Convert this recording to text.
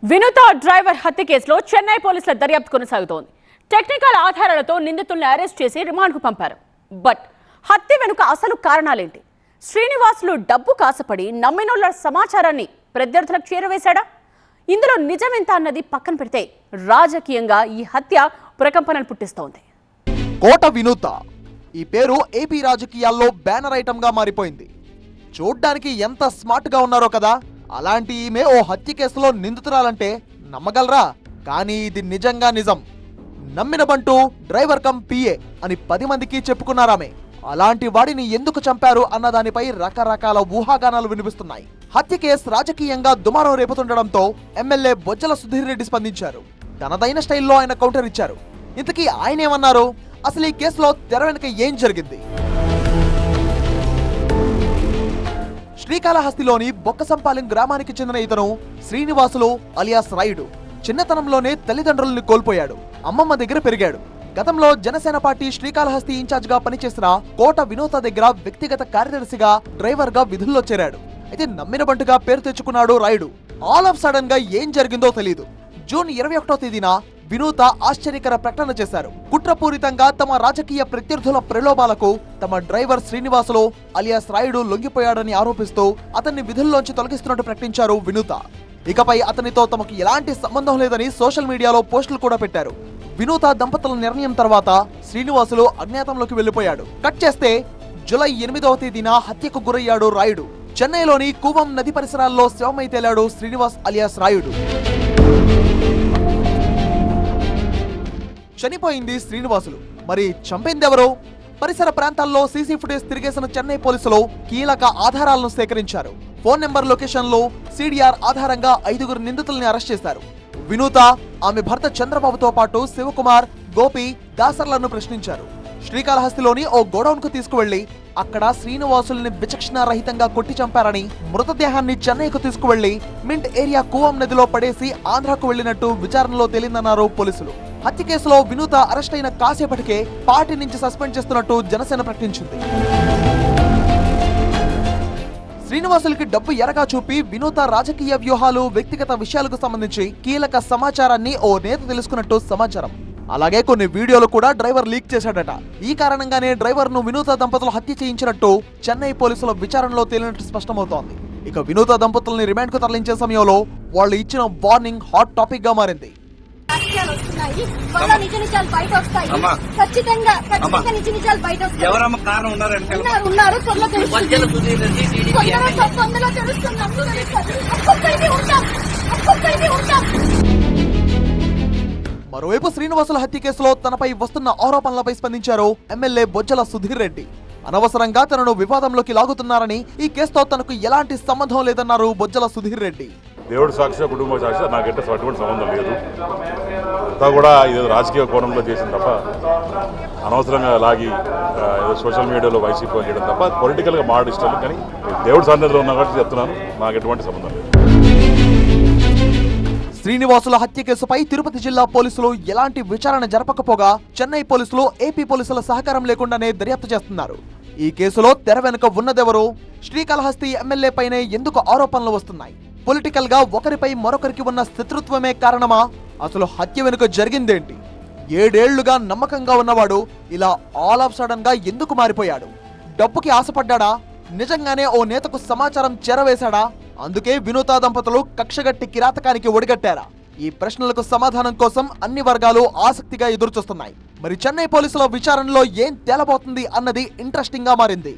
వినూత driver హత్య కేసులో చెన్నై పోలీసుల దర్యాప్తు కొనసాగుతోంది. టెక్నికల్ ఆధారాలతో నిందితుల్ని అరెస్ట్ చేసి రిమాండ్కు పంపారు. బట్ హత్య వెనుక అసలు కారణాలేంటి? శ్రీనివాసులు డబ్బు కాసపడి నమ్మినోళ్ల సమాచారాన్ని ప్రత్యర్థులకు చేరవేశాడా? ఇందులో నిజమెంత అన్నది పక్కన పెడితే రాజకీయంగా ఈ హత్య ప్రకంపనలు పుట్టిస్తోంది. కోట వినూత ఈ పేరు ఏపీ రాజకీయాల్లో బ్యానర్ ఐటమ్ గా మారిపోయింది. చూడ్డానికి ఎంత స్మార్ట్ గా ఉన్నారో కదా. అలాంటి ఈమె ఓ హత్య కేసులో నిందితురాలంటే నమ్మగలరా? కానీ ఇది నిజంగా నిజం. నమ్మిన బంటూ డ్రైవర్ కమ్ పిఏ అని 10 మందికి చెప్పుకున్నారామె. అలాంటి వాడిని ఎందుకు చంపారు అన్న దానిపై రకరకాల ఊహాగానాలు వినిపిస్తున్నాయి. హత్య కేసు రాజకీయంగా దుమారం రేపుతుండడంతో ఎమ్మెల్యే బొజ్జల సుధీర్ రెడ్డి స్పందించారు. తనదైన స్టైల్లో ఆయన కౌంటర్ ఇచ్చారు. ఇంతకీ ఆయన ఏమన్నారు? అసలు ఈ కేసులో తెర వెనుక ఏం జరిగింది? శ్రీకాళహస్తిలోని బొక్కసంపాలెం గ్రామానికి చెందిన ఇతను శ్రీనివాసులు అలియాస్ రాయుడు. చిన్నతనంలోనే తల్లిదండ్రులను కోల్పోయాడు. అమ్మమ్మ దగ్గర పెరిగాడు. గతంలో జనసేన పార్టీ శ్రీకాళహస్తి ఇన్ఛార్జ్ గా పనిచేసిన కోట వినూత దగ్గర వ్యక్తిగత కార్యదర్శిగా డ్రైవర్ గా విధుల్లో చేరాడు. అయితే నమ్మిన బంటుగా పేరు తెచ్చుకున్నాడు రాయుడు. ఆల్ ఆఫ్ సడన్ గా ఏం జరిగిందో తెలియదు. జూన్ 21వ తేదీన వినూత ఆశ్చర్యకర ప్రకటన చేశారు. కుట్రపూరితంగా తమ రాజకీయ ప్రత్యర్థుల ప్రలోభాలకు తమ డ్రైవర్ శ్రీనివాసులు అలియాస్ రాయుడు లొంగిపోయాడని ఆరోపిస్తూ అతన్ని విధుల్లోంచి తొలగిస్తున్నట్టు ప్రకటించారు వినూత. ఇకపై అతనితో తమకు ఎలాంటి సంబంధం లేదని సోషల్ మీడియాలో పోస్టులు కూడా పెట్టారు. వినూత దంపతుల నిర్ణయం తర్వాత శ్రీనివాసులు అజ్ఞాతంలోకి వెళ్లిపోయాడు. కట్ చేస్తే జూలై 8వ తేదీన హత్యకు గురయ్యాడు రాయుడు. చెన్నైలోని కూవం నది పరిసరాల్లో శవమై తేలాడు శ్రీనివాస్ అలియాస్ రాయుడు. చనిపోయింది శ్రీనివాసులు. మరి చంపిందెవరు? పరిసర ప్రాంతాల్లో సీసీ ఫుటేజ్ తిరిగేసిన చెన్నై పోలీసులు కీలక ఆధారాలను సేకరించారు. ఫోన్ నెంబర్, లొకేషన్లు, సిడిఆర్ ఆధారంగా 5గురు నిందితుల్ని అరెస్ట్ చేశారు. వినూత, ఆమె భర్త చంద్రబాబుతో పాటు శివకుమార్, గోపి, దాసర్లను ప్రశ్నించారు. శ్రీకాళహస్తిలోని ఓ గోడౌన్ కు తీసుకువెళ్లి అక్కడ శ్రీనివాసుల్ని విచక్షణారహితంగా కొట్టి చంపారని, మృతదేహాన్ని చెన్నైకు తీసుకువెళ్లి మింట్ ఏరియా కూవం నదిలో పడేసి ఆంధ్రాకు వెళ్లినట్టు విచారణలో తేలిందన్నారు పోలీసులు. హత్య కేసులో వినూత అరెస్ట్ అయిన కాసేపటికే పార్టీ నుంచి సస్పెండ్ చేస్తున్నట్టు జనసేన ప్రకటించింది. శ్రీనివాసులకి డబ్బు ఎరగా చూపి వినూత రాజకీయ వ్యూహాలు, వ్యక్తిగత విషయాలకు సంబంధించి కీలక సమాచారాన్ని ఓ నేత తెలుసుకున్నట్టు సమాచారం. అలాగే కొన్ని వీడియోలు కూడా డ్రైవర్ లీక్ చేశాడట. ఈ కారణంగానే డ్రైవర్ ను వినూత దంపతులు హత్య చేయించినట్టు చెన్నై పోలీసుల విచారణలో తేలినట్టు స్పష్టమవుతోంది. ఇక వినూత దంపతుల్ని రిమాండ్ కు తరలించే సమయంలో వాళ్ళు ఇచ్చిన వార్నింగ్ హాట్ టాపిక్ గా మారింది. మరోవైపు శ్రీనివాసుల హత్య కేసులో తనపై వస్తున్న ఆరోపణలపై స్పందించారు ఎమ్మెల్యే బొజ్జల సుధీర్ రెడ్డి. అనవసరంగా తనను వివాదంలోకి లాగుతున్నారని, ఈ కేసుతో తనకు ఎలాంటి సంబంధం లేదన్నారు బొజ్జల సుధీర్ రెడ్డి. దేవుడు సాక్షి, కుటుంబ సాక్షి నాకంటే అటువంటి సంబంధం లేదు. అంతా కూడా ఇదేదో రాజకీయ కోణంలో చేసింది తప్ప, అనవసరంగా లాగి ఏదో సోషల్ మీడియాలో వైసీపీ చేయడం తప్ప పొలిటికల్గా మాట్లాడి ఇష్టం. కానీ దేవుడు సన్నిధిలో ఉన్నా కాబట్టి చెప్తున్నాను, నాకు ఎటువంటి సంబంధం లేదు. శ్రీనివాసుల హత్య కేసుపై తిరుపతి జిల్లా పోలీసులు ఎలాంటి విచారణ జరపకపోగా చెన్నై పోలీసులు ఏపీ పోలీసుల సహకారం లేకుండానే దర్యాప్తు చేస్తున్నారు. ఈ కేసులో తెర వెనుక ఉన్నదెవరు? శ్రీకాళహస్తి ఎమ్మెల్యే పైనే ఎందుకు ఆరోపణలు వస్తున్నాయి? పొలిటికల్ గా ఒకరిపై మరొకరికి ఉన్న శత్రుత్వమే కారణమా? అసలు హత్య వెనుక జరిగిందేంటి? 7 ఏళ్లుగా నమ్మకంగా ఉన్నవాడు ఇలా ఆల్ ఆఫ్ సడన్ గా ఎందుకు మారిపోయాడు? డబ్బుకి ఆశపడ్డా? నిజంగానే ఓ నేతకు సమాచారం చేరవేశాడా? అందుకే వినూత దంపతులు కక్షగట్టి కిరాతకానికి ఒడిగట్టారా? ఈ ప్రశ్నలకు సమాధానం కోసం అన్ని వర్గాలు ఆసక్తిగా ఎదురుచూస్తున్నాయి. మరి చెన్నై పోలీసుల విచారణలో ఏం తేలబోతుంది అన్నది ఇంట్రెస్టింగ్ గా మారింది.